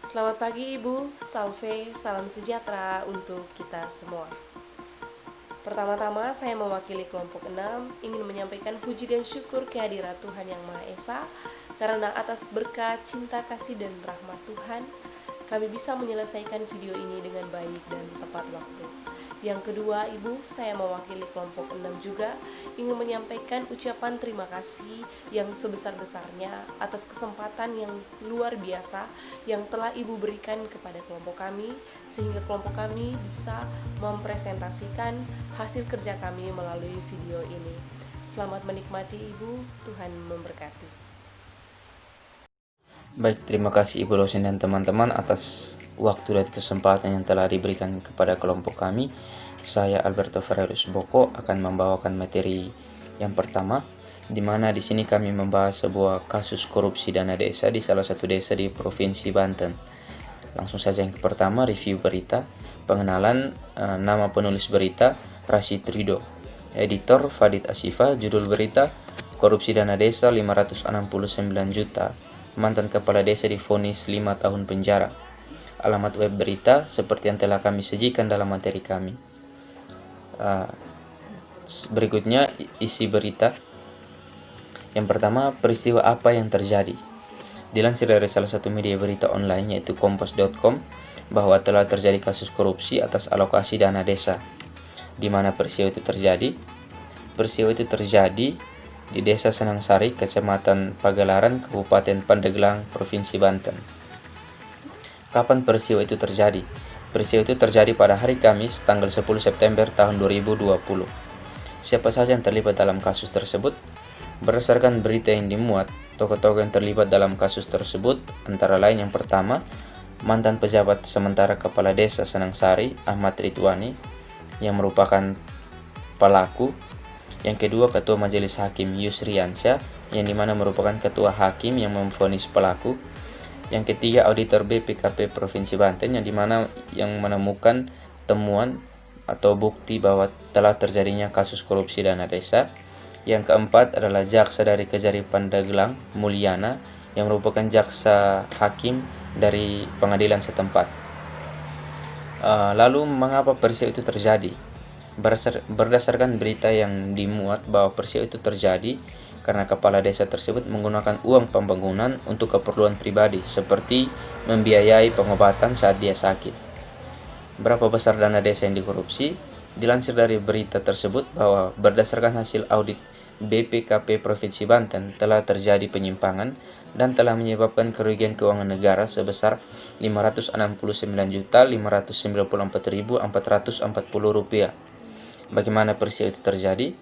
Selamat pagi Ibu, salve, salam sejahtera untuk kita semua. Pertama-tama saya mewakili kelompok 6 ingin menyampaikan puji dan syukur kehadirat Tuhan Yang Maha Esa, karena atas berkat, cinta, kasih, dan rahmat Tuhan kami bisa menyelesaikan video ini dengan baik dan tepat waktu. Yang kedua, Ibu, saya mewakili kelompok 6 juga ingin menyampaikan ucapan terima kasih yang sebesar-besarnya atas kesempatan yang luar biasa yang telah Ibu berikan kepada kelompok kami, sehingga kelompok kami bisa mempresentasikan hasil kerja kami melalui video ini. Selamat menikmati Ibu, Tuhan memberkati. Baik, terima kasih Ibu dosen dan teman-teman atas waktu dan kesempatan yang telah diberikan kepada kelompok kami. Saya Alberto Ferrerus Boko akan membawakan materi yang pertama, di mana di sini kami membahas sebuah kasus korupsi dana desa di salah satu desa di Provinsi Banten. Langsung saja yang pertama, review berita. Pengenalan, nama penulis berita Rashid Ridho, editor Fadid Asifa. Judul berita, korupsi dana desa 569 juta, mantan kepala desa divonis 5 tahun penjara. Alamat web berita seperti yang telah kami sajikan dalam materi kami. Berikutnya isi berita. Yang pertama, peristiwa apa yang terjadi. Dilansir dari salah satu media berita online yaitu kompas.com bahwa telah terjadi kasus korupsi atas alokasi dana desa. Di mana peristiwa itu terjadi? Peristiwa itu terjadi di Desa Senangsari, Kecamatan Pagelaran, Kabupaten Pandeglang, Provinsi Banten. Kapan peristiwa itu terjadi? Peristiwa itu terjadi pada hari Kamis, tanggal 10 September tahun 2020. Siapa saja yang terlibat dalam kasus tersebut? Berdasarkan berita yang dimuat, tokoh-tokoh yang terlibat dalam kasus tersebut antara lain yang pertama, mantan pejabat sementara Kepala Desa Senangsari, Ahmad Ridwani, yang merupakan pelaku. Yang kedua, Ketua Majelis Hakim Yusriansyah, yang dimana merupakan ketua hakim yang memvonis pelaku. Yang ketiga, Auditor BPKP Provinsi Banten, yang dimana yang menemukan temuan atau bukti bahwa telah terjadinya kasus korupsi dana desa. Yang keempat adalah jaksa dari Kejari Pandeglang, Mulyana, yang merupakan jaksa hakim dari pengadilan setempat. Lalu mengapa peristiwa itu terjadi? Berdasarkan berita yang dimuat bahwa peristiwa itu terjadi karena kepala desa tersebut menggunakan uang pembangunan untuk keperluan pribadi seperti membiayai pengobatan saat dia sakit. Berapa besar dana desa yang dikorupsi? Dilansir dari berita tersebut bahwa berdasarkan hasil audit BPKP Provinsi Banten telah terjadi penyimpangan dan telah menyebabkan kerugian keuangan negara sebesar Rp569.594.440. Bagaimana peristiwa itu terjadi?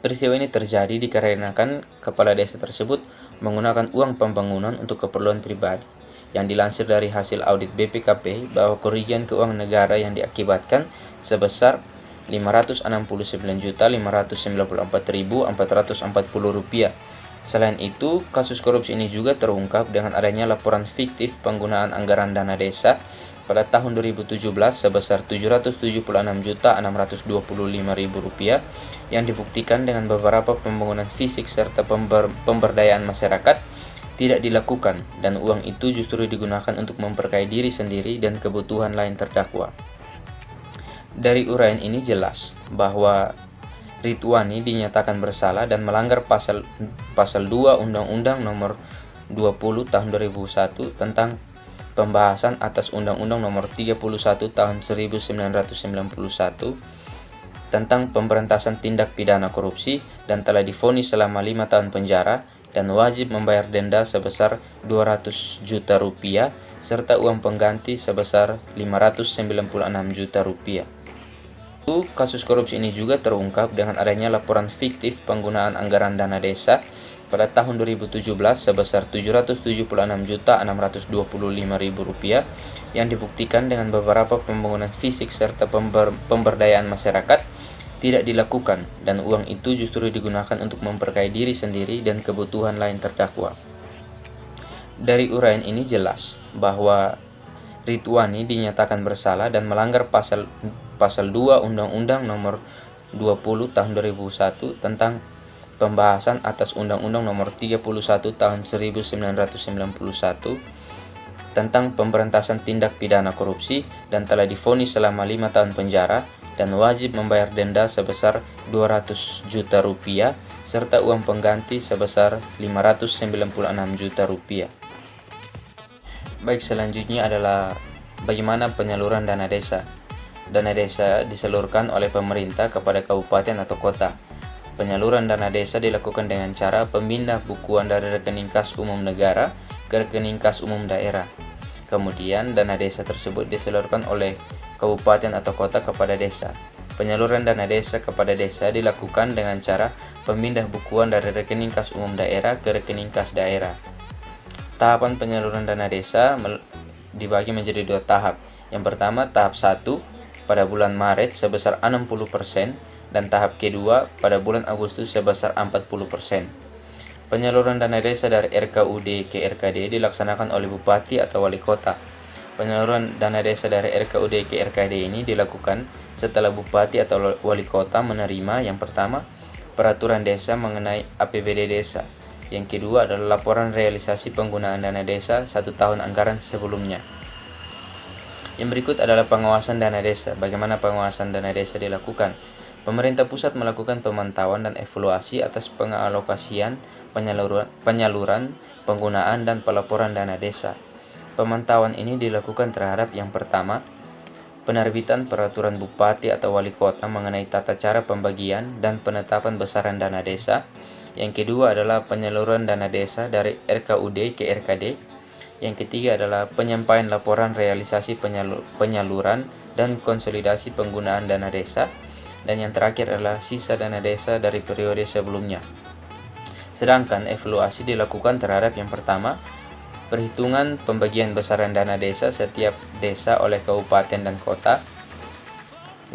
Peristiwa ini terjadi dikarenakan kepala desa tersebut menggunakan uang pembangunan untuk keperluan pribadi. Yang dilansir dari hasil audit BPKP bahwa kerugian keuangan negara yang diakibatkan sebesar Rp569.594.440. Selain itu, kasus korupsi ini juga terungkap dengan adanya laporan fiktif penggunaan anggaran dana desa pada tahun 2017 sebesar Rp776.625.000 yang dibuktikan dengan beberapa pembangunan fisik serta pemberdayaan masyarakat tidak dilakukan, dan uang itu justru digunakan untuk memperkaya diri sendiri dan kebutuhan lain terdakwa. Dari uraian ini jelas bahwa Ridwani dinyatakan bersalah dan melanggar pasal 2 Undang-Undang Nomor 20 Tahun 2001 tentang pembahasan atas Undang-Undang Nomor 31 Tahun 1991 tentang pemberantasan tindak pidana korupsi dan telah divonis selama 5 tahun penjara dan wajib membayar denda sebesar Rp200 juta serta uang pengganti sebesar Rp596 juta. Kasus korupsi ini juga terungkap dengan adanya laporan fiktif penggunaan anggaran dana desa pada tahun 2017 sebesar Rp776.625.000 yang dibuktikan dengan beberapa pembangunan fisik serta pemberdayaan masyarakat tidak dilakukan, dan uang itu justru digunakan untuk memperkaya diri sendiri dan kebutuhan lain terdakwa. Dari uraian ini jelas bahwa Ridwani dinyatakan bersalah dan melanggar pasal 2 Undang-Undang Nomor 20 Tahun 2001 tentang pembahasan atas Undang-Undang Nomor 31 Tahun 1991 tentang pemberantasan tindak pidana korupsi dan telah divonis selama 5 tahun penjara dan wajib membayar denda sebesar 200 juta rupiah serta uang pengganti sebesar 596 juta rupiah. Baik, selanjutnya adalah bagaimana penyaluran dana desa. Dana desa disalurkan oleh pemerintah kepada kabupaten atau kota. Penyaluran dana desa dilakukan dengan cara pemindah bukuan dari rekening kas umum negara ke rekening kas umum daerah. Kemudian dana desa tersebut disalurkan oleh kabupaten atau kota kepada desa. Penyaluran dana desa kepada desa dilakukan dengan cara pemindah bukuan dari rekening kas umum daerah ke rekening kas daerah. Tahapan penyaluran dana desa dibagi menjadi 2 tahap. Yang pertama, tahap 1 pada bulan Maret sebesar 60% dan tahap kedua pada bulan Agustus sebesar 40%. Penyaluran dana desa dari RKUD ke RKD dilaksanakan oleh bupati atau wali kota. Penyaluran dana desa dari RKUD ke RKD ini dilakukan setelah bupati atau wali kota menerima yang pertama, peraturan desa mengenai APBD desa. Yang kedua adalah laporan realisasi penggunaan dana desa 1 tahun anggaran sebelumnya. Yang berikut adalah pengawasan dana desa. Bagaimana pengawasan dana desa dilakukan? Pemerintah pusat melakukan pemantauan dan evaluasi atas pengalokasian, penyaluran, penggunaan, dan pelaporan dana desa. Pemantauan ini dilakukan terhadap yang pertama, penerbitan peraturan bupati atau wali kota mengenai tata cara pembagian dan penetapan besaran dana desa. Yang kedua adalah penyaluran dana desa dari RKUD ke RKD. Yang ketiga adalah penyampaian laporan realisasi penyaluran dan konsolidasi penggunaan dana desa. Dan yang terakhir adalah sisa dana desa dari periode sebelumnya. Sedangkan evaluasi dilakukan terhadap yang pertama, perhitungan pembagian besaran dana desa setiap desa oleh kabupaten dan kota.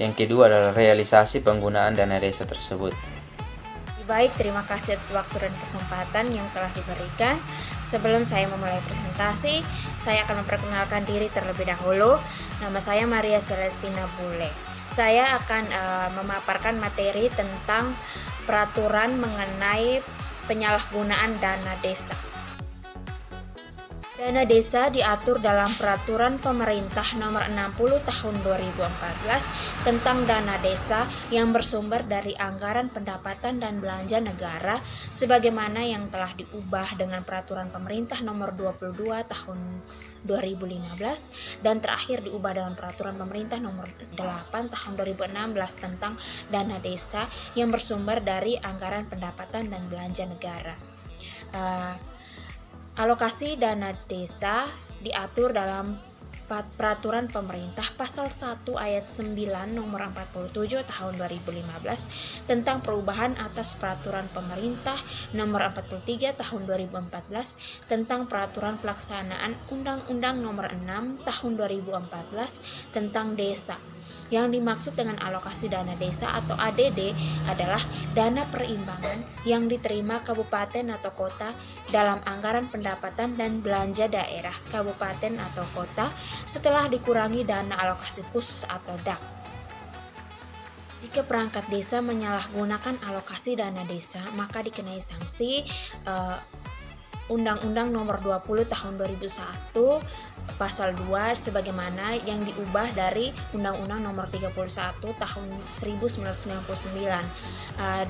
Yang kedua adalah realisasi penggunaan dana desa tersebut. Baik, terima kasih atas waktu dan kesempatan yang telah diberikan. Sebelum saya memulai presentasi, saya akan memperkenalkan diri terlebih dahulu. Nama saya Maria Celestina Bule. Saya akan memaparkan materi tentang peraturan mengenai penyalahgunaan dana desa. Dana desa diatur dalam Peraturan Pemerintah Nomor 60 Tahun 2014 tentang dana desa yang bersumber dari anggaran pendapatan dan belanja negara sebagaimana yang telah diubah dengan Peraturan Pemerintah Nomor 22 Tahun 2015 dan terakhir diubah dengan Peraturan Pemerintah Nomor 8 Tahun 2016 tentang dana desa yang bersumber dari anggaran pendapatan dan belanja negara. Alokasi dana desa diatur dalam Peraturan Pemerintah Pasal 1 Ayat 9 Nomor 47 Tahun 2015 tentang perubahan atas Peraturan Pemerintah Nomor 43 Tahun 2014 tentang Peraturan Pelaksanaan Undang-Undang Nomor 6 Tahun 2014 tentang Desa. Yang dimaksud dengan alokasi dana desa atau ADD adalah dana perimbangan yang diterima kabupaten atau kota dalam anggaran pendapatan dan belanja daerah kabupaten atau kota setelah dikurangi dana alokasi khusus atau DAK. Jika perangkat desa menyalahgunakan alokasi dana desa, maka dikenai sanksi Undang-Undang Nomor 20 Tahun 2001 Pasal 2 sebagaimana yang diubah dari Undang-Undang Nomor 31 Tahun 1999.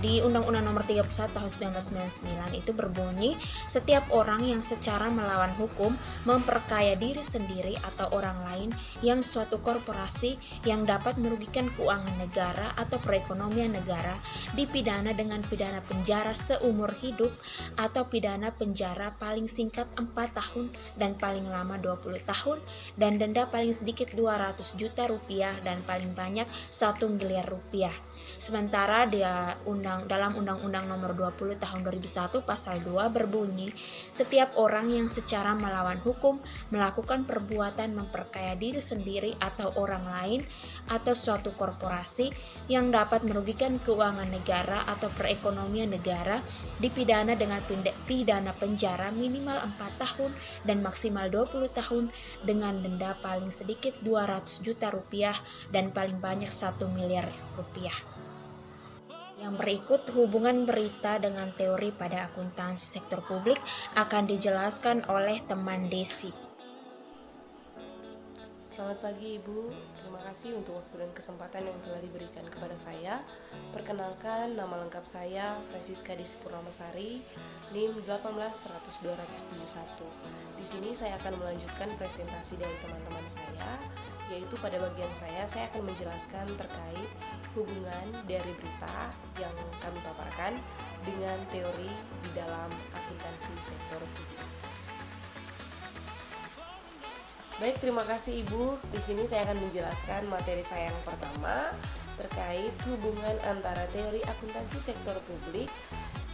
Di Undang-Undang Nomor 31 Tahun 1999 itu berbunyi, setiap orang yang secara melawan hukum memperkaya diri sendiri atau orang lain yang suatu korporasi yang dapat merugikan keuangan negara atau perekonomian negara dipidana dengan pidana penjara seumur hidup atau pidana penjara paling singkat 4 tahun dan paling lama 20 tahun dan denda paling sedikit 200 juta rupiah dan paling banyak 1 miliar rupiah. Sementara dalam Undang-Undang Nomor 20 Tahun 2001 Pasal 2 berbunyi, setiap orang yang secara melawan hukum melakukan perbuatan memperkaya diri sendiri atau orang lain atau suatu korporasi yang dapat merugikan keuangan negara atau perekonomian negara dipidana dengan pidana penjara minimal 4 tahun dan maksimal 20 tahun dengan denda paling sedikit 200 juta rupiah dan paling banyak 1 miliar rupiah. Yang berikut hubungan berita dengan teori pada akuntansi sektor publik akan dijelaskan oleh teman Desi. Selamat pagi Ibu, terima kasih untuk waktu dan kesempatan yang telah diberikan kepada saya. Perkenalkan, nama lengkap saya Francisca Desi Purnamasari, NIM 1810271. Di sini saya akan melanjutkan presentasi dari teman-teman saya, yaitu pada bagian saya akan menjelaskan terkait hubungan dari berita yang kami paparkan dengan teori di dalam akuntansi sektor publik. Baik, terima kasih Ibu. Di sini saya akan menjelaskan materi saya yang pertama terkait hubungan antara teori akuntansi sektor publik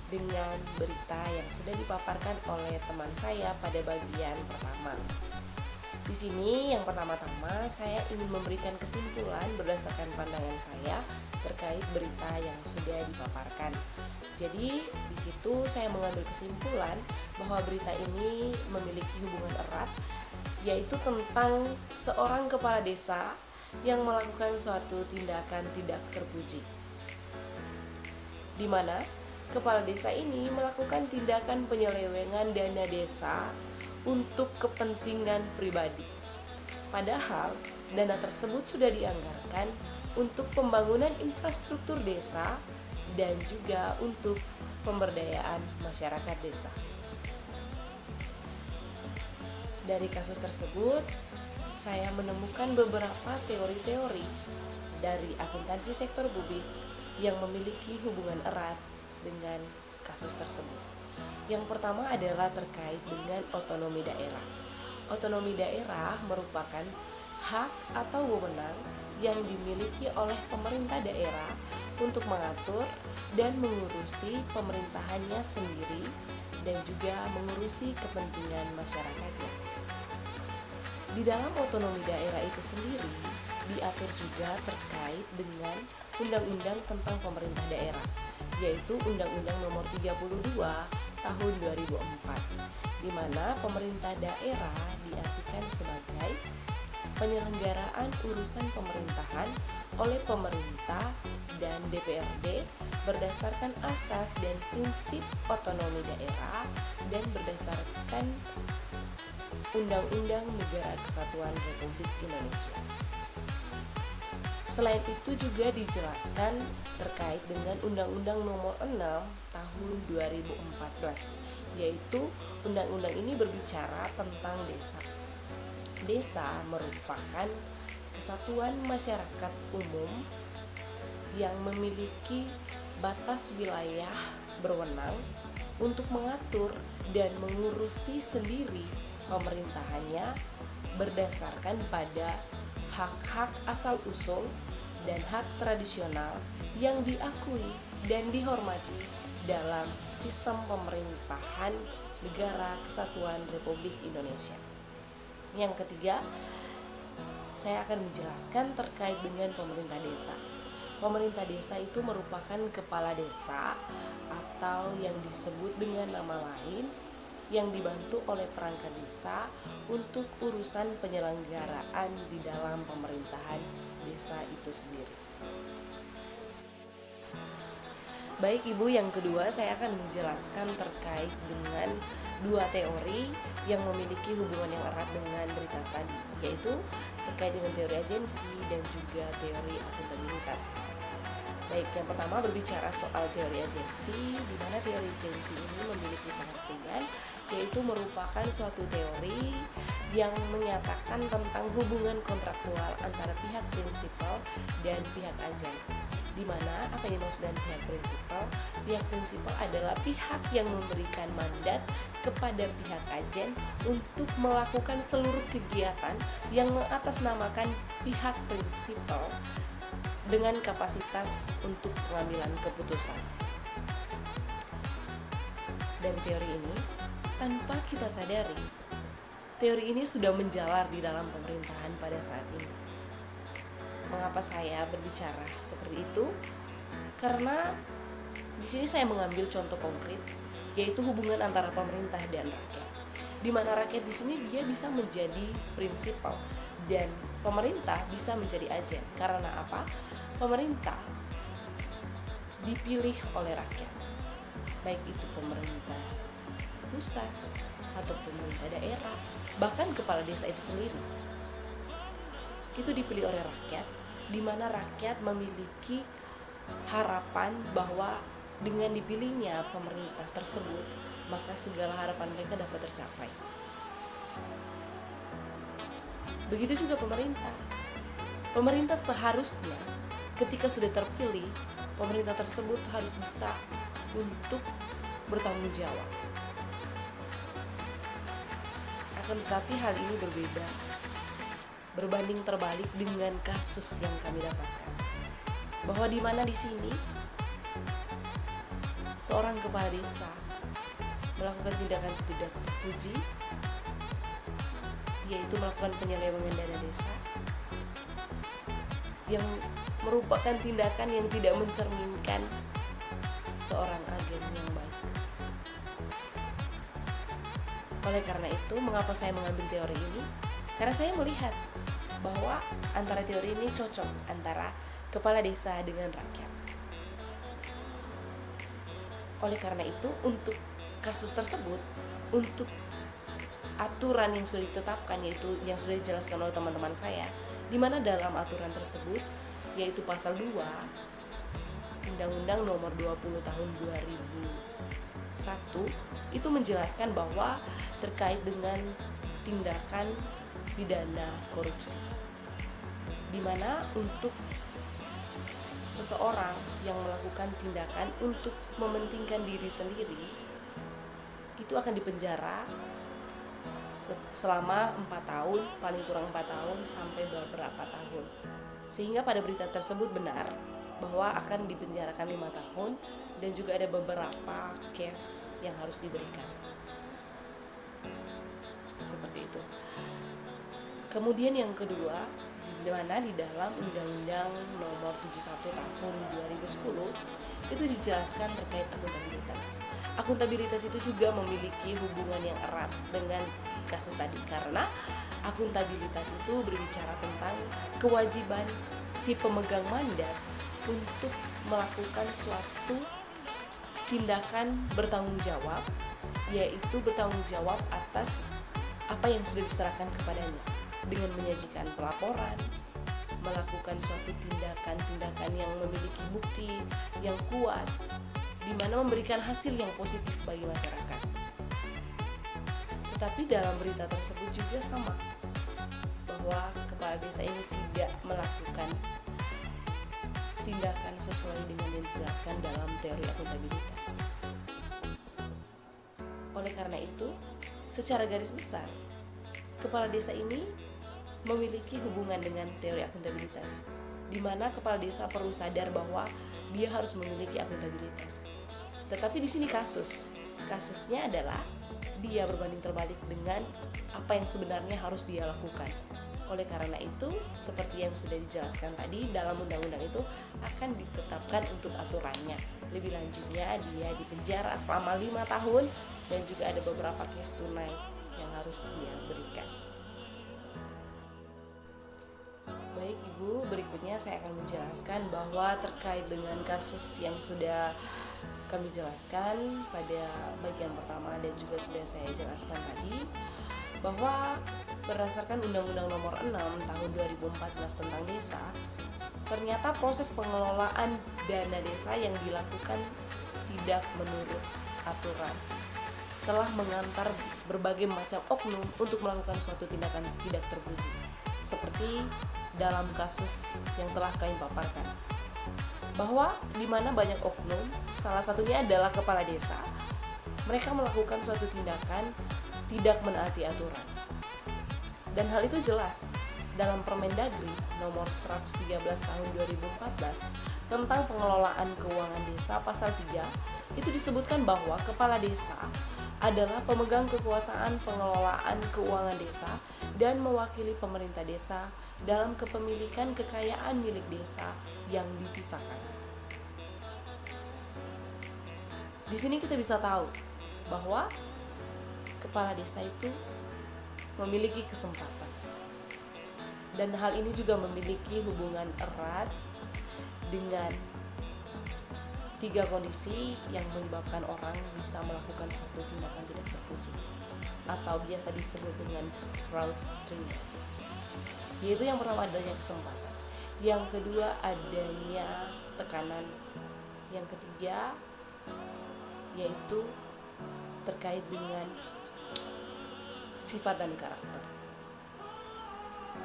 dengan berita yang sudah dipaparkan oleh teman saya pada bagian pertama. Di sini yang pertama-tama saya ingin memberikan kesimpulan berdasarkan pandangan saya terkait berita yang sudah dipaparkan. Jadi di situ saya mengambil kesimpulan bahwa berita ini memiliki hubungan erat, yaitu tentang seorang kepala desa yang melakukan suatu tindakan tidak terpuji, di mana kepala desa ini melakukan tindakan penyelewengan dana desa untuk kepentingan pribadi. Padahal dana tersebut sudah dianggarkan untuk pembangunan infrastruktur desa dan juga untuk pemberdayaan masyarakat desa. Dari kasus tersebut, saya menemukan beberapa teori-teori dari akuntansi sektor publik yang memiliki hubungan erat dengan kasus tersebut. Yang pertama adalah terkait dengan otonomi daerah. Otonomi daerah merupakan hak atau wewenang yang dimiliki oleh pemerintah daerah untuk mengatur dan mengurusi pemerintahannya sendiri dan juga mengurusi kepentingan masyarakatnya. Di dalam otonomi daerah itu sendiri diatur juga terkait dengan undang-undang tentang pemerintah daerah, yaitu Undang-Undang Nomor 32 Tahun 2004, di mana pemerintah daerah diartikan sebagai penyelenggaraan urusan pemerintahan oleh pemerintah dan DPRD berdasarkan asas dan prinsip otonomi daerah dan berdasarkan Undang-Undang Negara Kesatuan Republik Indonesia. Selain itu juga dijelaskan terkait dengan Undang-Undang Nomor 6 Tahun 2014, yaitu undang-undang ini berbicara tentang desa. Desa merupakan kesatuan masyarakat umum yang memiliki batas wilayah berwenang untuk mengatur dan mengurusi sendiri pemerintahannya berdasarkan pada hak-hak asal-usul dan hak tradisional yang diakui dan dihormati dalam sistem pemerintahan Negara Kesatuan Republik Indonesia. Yang ketiga, saya akan menjelaskan terkait dengan pemerintah desa. Pemerintah desa itu merupakan kepala desa atau yang disebut dengan nama lain yang dibantu oleh perangkat desa untuk urusan penyelenggaraan di dalam pemerintahan desa itu sendiri. Baik Ibu, yang kedua saya akan menjelaskan terkait dengan dua teori yang memiliki hubungan yang erat dengan berita tadi, yaitu terkait dengan teori agensi dan juga teori akuntabilitas. Baik, yang pertama berbicara soal teori agensi, di mana teori agensi ini memiliki pengertian yaitu merupakan suatu teori yang menyatakan tentang hubungan kontraktual antara pihak prinsipal dan pihak agen. Di mana apa yang dimaksud dengan pihak prinsipal? Pihak prinsipal adalah pihak yang memberikan mandat kepada pihak agen untuk melakukan seluruh kegiatan yang mengatasnamakan pihak prinsipal dengan kapasitas untuk pengambilan keputusan. Dari teori ini, tanpa kita sadari, teori ini sudah menjalar di dalam pemerintahan pada saat ini. Mengapa saya berbicara seperti itu? Karena di sini saya mengambil contoh konkret, yaitu hubungan antara pemerintah dan rakyat. Di mana rakyat di sini dia bisa menjadi prinsipal dan pemerintah bisa menjadi agen. Karena apa? Pemerintah dipilih oleh rakyat, baik itu pemerintah pusat atau pemerintah daerah, bahkan kepala desa itu sendiri. itu dipilih oleh rakyat, di mana rakyat memiliki harapan bahwa dengan dipilihnya pemerintah tersebut, maka segala harapan mereka dapat tercapai. Begitu juga pemerintah. Pemerintah seharusnya ketika sudah terpilih, pemerintah tersebut harus bisa untuk bertanggung jawab. Akan tetapi hal ini berbeda, berbanding terbalik dengan kasus yang kami dapatkan. Bahwa di mana di sini seorang kepala desa melakukan tindakan tidak terpuji, yaitu melakukan penyelewengan dana desa, yang merupakan tindakan yang tidak mencerminkan seorang agen yang baik. Oleh karena itu, mengapa saya mengambil teori ini? Karena saya melihat bahwa antara teori ini cocok antara kepala desa dengan rakyat. Oleh karena itu, untuk kasus tersebut, untuk aturan yang sudah ditetapkan, yaitu yang sudah dijelaskan oleh teman-teman saya, di mana dalam aturan tersebut, yaitu pasal 2 Undang-Undang Nomor 20 Tahun 2001, itu menjelaskan bahwa terkait dengan tindakan pidana korupsi, di mana untuk seseorang yang melakukan tindakan untuk mementingkan diri sendiri, itu akan dipenjara selama 4 tahun, paling kurang 4 tahun sampai beberapa tahun. Sehingga pada berita tersebut benar bahwa akan dipenjarakan 5 tahun dan juga ada beberapa case yang harus diberikan. Seperti itu. Kemudian yang kedua, di mana di dalam Undang-Undang Nomor 71 Tahun 2010 itu dijelaskan terkait akuntabilitas. Akuntabilitas itu juga memiliki hubungan yang erat dengan kasus tadi, karena akuntabilitas itu berbicara tentang kewajiban si pemegang mandat untuk melakukan suatu tindakan bertanggung jawab, yaitu bertanggung jawab atas apa yang sudah diserahkan kepadanya dengan menyajikan pelaporan, melakukan suatu tindakan-tindakan yang memiliki bukti yang kuat, di mana memberikan hasil yang positif bagi masyarakat. Tetapi dalam berita tersebut juga sama, bahwa kepala desa ini tidak melakukan tindakan sesuai dengan yang dijelaskan dalam teori akuntabilitas. Oleh karena itu, secara garis besar, kepala desa ini memiliki hubungan dengan teori akuntabilitas, di mana kepala desa perlu sadar bahwa dia harus memiliki akuntabilitas. Tetapi di sini kasusnya adalah dia berbanding terbalik dengan apa yang sebenarnya harus dia lakukan. Oleh karena itu, seperti yang sudah dijelaskan tadi, dalam undang-undang itu akan ditetapkan untuk aturannya. Lebih lanjutnya, dia dipenjara selama 5 tahun dan juga ada beberapa case tunai yang harus dia berikan. Baik Ibu, berikutnya saya akan menjelaskan bahwa terkait dengan kasus yang sudah kami jelaskan pada bagian pertama dan juga sudah saya jelaskan tadi, bahwa berdasarkan Undang-Undang Nomor 6 Tahun 2014 tentang desa, ternyata proses pengelolaan dana desa yang dilakukan tidak menurut aturan telah mengantar berbagai macam oknum untuk melakukan suatu tindakan tidak terpuji, seperti dalam kasus yang telah kami paparkan, bahwa di mana banyak oknum, salah satunya adalah kepala desa, mereka melakukan suatu tindakan tidak menaati aturan. Dan hal itu jelas dalam Permendagri nomor 113 tahun 2014 tentang pengelolaan keuangan desa pasal 3, itu disebutkan bahwa kepala desa adalah pemegang kekuasaan pengelolaan keuangan desa dan mewakili pemerintah desa dalam kepemilikan kekayaan milik desa yang dipisahkan. Di sini kita bisa tahu bahwa kepala desa itu memiliki kesempatan. Dan hal ini juga memiliki hubungan erat dengan 3 kondisi yang menyebabkan orang bisa melakukan suatu tindakan tidak terpuji atau biasa disebut dengan fraud. Yaitu yang pertama adanya kesempatan, yang kedua adanya tekanan, yang ketiga yaitu terkait dengan sifat dan karakter.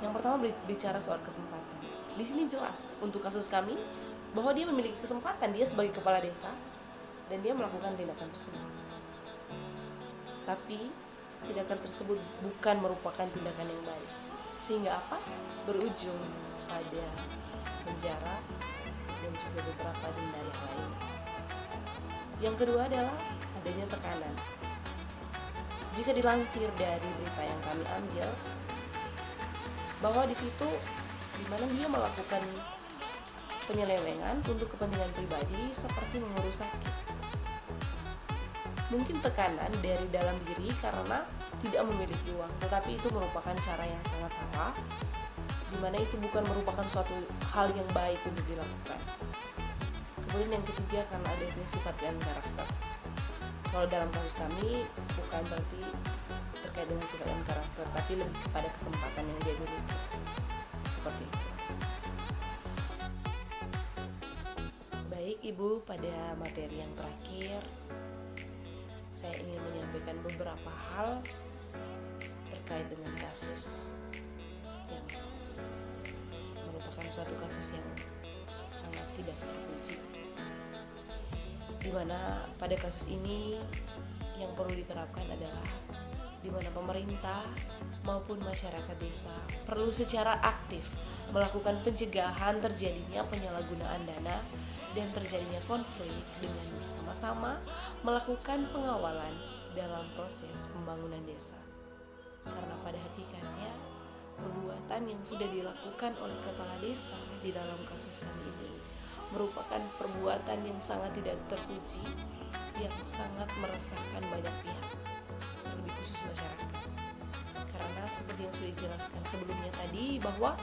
Yang pertama bicara soal kesempatan. Di sini jelas untuk kasus kami bahwa dia memiliki kesempatan, dia sebagai kepala desa dan dia melakukan tindakan tersebut. Tapi tindakan tersebut bukan merupakan tindakan yang baik. Sehingga apa? Berujung pada penjara dan juga beberapa denda yang lain. Yang kedua adalah adanya tekanan. Jika dilansir dari berita yang kami ambil, bahwa di situ dimana dia melakukan penyelewengan untuk kepentingan pribadi seperti mengurus sakit. Mungkin tekanan dari dalam diri karena tidak memiliki uang, tetapi itu merupakan cara yang sangat salah, dimana itu bukan merupakan suatu hal yang baik untuk dilakukan. Kemudian yang ketiga karena adanya sifat dan karakter. Kalau dalam kasus kami bukan berarti terkait dengan sifat dan karakter, tapi lebih kepada kesempatan yang dia miliki. Seperti itu. Baik Ibu, pada materi yang terakhir saya ingin menyampaikan beberapa hal terkait dengan kasus yang merupakan suatu kasus yang sangat tidak terpuji, di mana pada kasus ini yang perlu diterapkan adalah di mana pemerintah maupun masyarakat desa perlu secara aktif melakukan pencegahan terjadinya penyalahgunaan dana dan terjadinya konflik dengan bersama-sama melakukan pengawalan dalam proses pembangunan desa. Karena pada hakikatnya perbuatan yang sudah dilakukan oleh kepala desa di dalam kasus kami ini merupakan perbuatan yang sangat tidak terpuji, yang sangat meresahkan banyak pihak, terlebih khusus masyarakat. Karena seperti yang sudah dijelaskan sebelumnya tadi, bahwa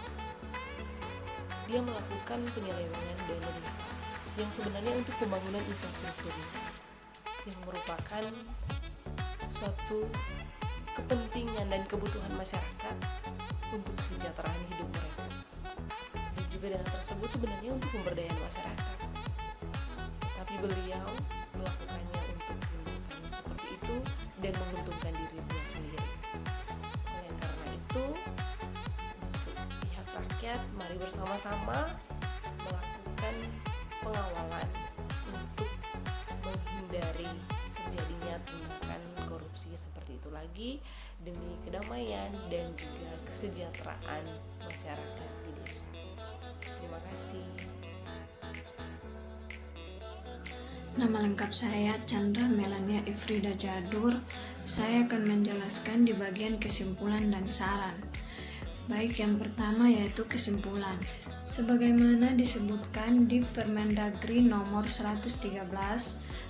dia melakukan penyelewengan dana desa yang sebenarnya untuk pembangunan infrastruktur desa, yang merupakan suatu kepentingan dan kebutuhan masyarakat untuk kesejahteraan hidup mereka. Dan juga dana tersebut sebenarnya untuk pemberdayaan masyarakat, tapi beliau melakukannya untuk tindakan seperti itu dan menguntungkan dirinya sendiri. Oleh karena itu, untuk pihak rakyat, mari bersama-sama melakukan pengawalan untuk menghindari terjadinya tindakan korupsi seperti itu lagi, demi kedamaian dan juga kesejahteraan masyarakat di desa. Terima kasih. Nama lengkap saya Chandra Melania Ifrida Jadur. Saya akan menjelaskan di bagian kesimpulan dan saran. Baik, yang pertama yaitu kesimpulan. Sebagaimana disebutkan di Permendagri nomor 113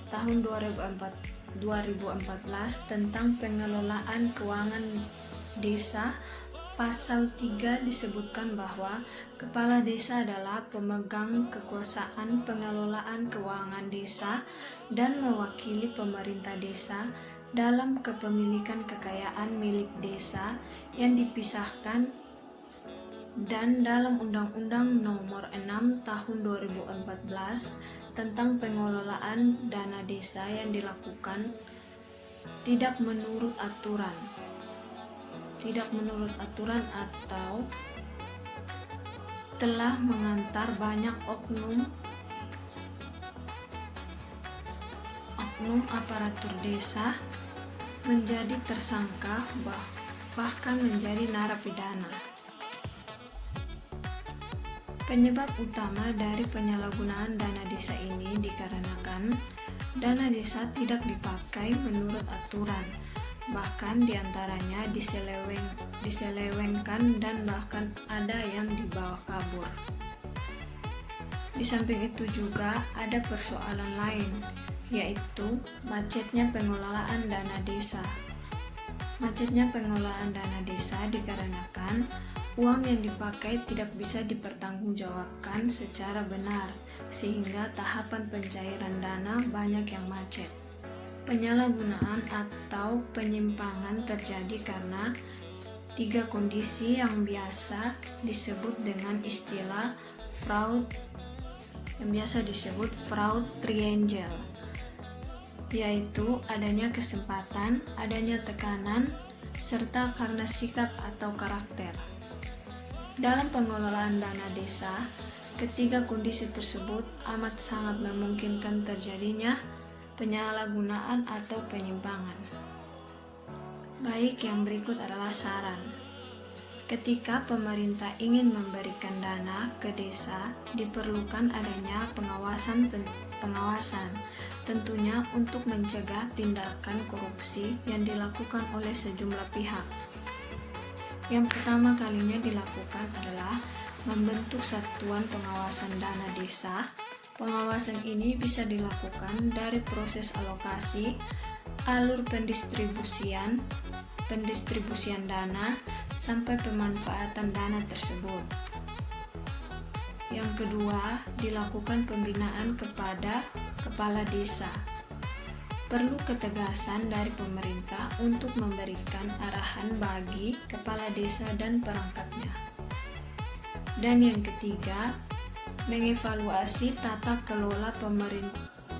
tahun 2014 tentang pengelolaan keuangan desa, pasal 3 disebutkan bahwa kepala desa adalah pemegang kekuasaan pengelolaan keuangan desa dan mewakili pemerintah desa dalam kepemilikan kekayaan milik desa yang dipisahkan, dan dalam Undang-Undang Nomor 6 Tahun 2014 tentang pengelolaan dana desa yang dilakukan tidak menurut aturan atau telah mengantar banyak oknum aparatur desa menjadi tersangka, bahkan menjadi narapidana. Penyebab utama dari penyalahgunaan dana desa ini dikarenakan dana desa tidak dipakai menurut aturan, bahkan diantaranya diselewengkan dan bahkan ada yang dibawa kabur. Di samping itu juga ada persoalan lain, yaitu macetnya pengelolaan dana desa. Macetnya pengelolaan dana desa dikarenakan uang yang dipakai tidak bisa dipertanggungjawabkan secara benar, sehingga tahapan pencairan dana banyak yang macet. Penyalahgunaan atau penyimpangan terjadi karena 3 kondisi yang biasa disebut dengan istilah fraud triangle, yaitu adanya kesempatan, adanya tekanan, serta karena sikap atau karakter. Dalam pengelolaan dana desa, ketiga kondisi tersebut amat sangat memungkinkan terjadinya penyalahgunaan atau penyimpangan. Baik, yang berikut adalah saran. Ketika pemerintah ingin memberikan dana ke desa, diperlukan adanya pengawasan, tentunya untuk mencegah tindakan korupsi yang dilakukan oleh sejumlah pihak. Yang pertama kalinya dilakukan adalah membentuk satuan pengawasan dana desa. Pengawasan ini bisa dilakukan dari proses alokasi, alur pendistribusian dana, sampai pemanfaatan dana tersebut. Yang kedua, dilakukan pembinaan kepada kepala desa. Perlu ketegasan dari pemerintah untuk memberikan arahan bagi kepala desa dan perangkatnya. Dan yang ketiga, mengevaluasi tata kelola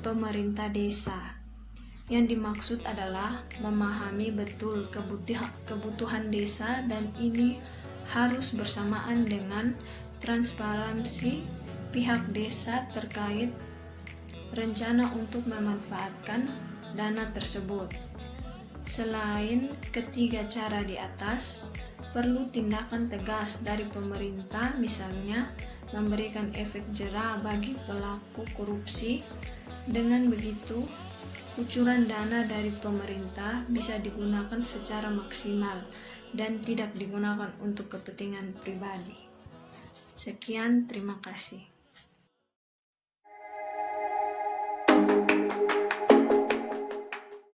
pemerintah desa. Yang dimaksud adalah memahami betul kebutuhan desa, dan ini harus bersamaan dengan transparansi pihak desa terkait rencana untuk memanfaatkan dana tersebut. Selain ketiga cara di atas, perlu tindakan tegas dari pemerintah, misalnya memberikan efek jera bagi pelaku korupsi. Dengan begitu, kucuran dana dari pemerintah bisa digunakan secara maksimal dan tidak digunakan untuk kepentingan pribadi. Sekian, terima kasih.